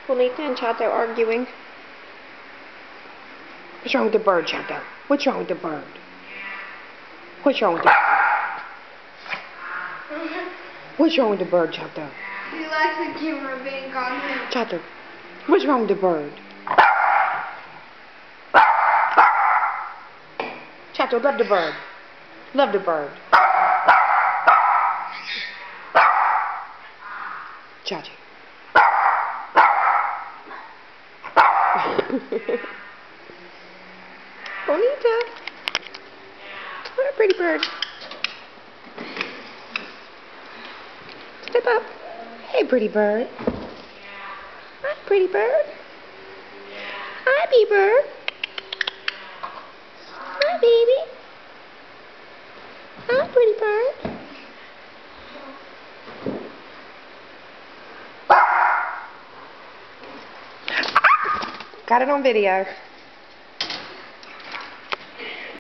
Bonita and Chato arguing. What's wrong with the bird, Chato? What's wrong with the bird? What's wrong with the bird? What's wrong with the bird, Chato? He likes the camera being on him. Chato, what's wrong with the bird? Chato, love the bird. Love the bird. Chachi. Bonita. What a pretty bird. Step up. Hey, pretty bird. Hi, pretty bird. Hi, bee bird. Hi, baby. Hi, pretty bird. Got it on video.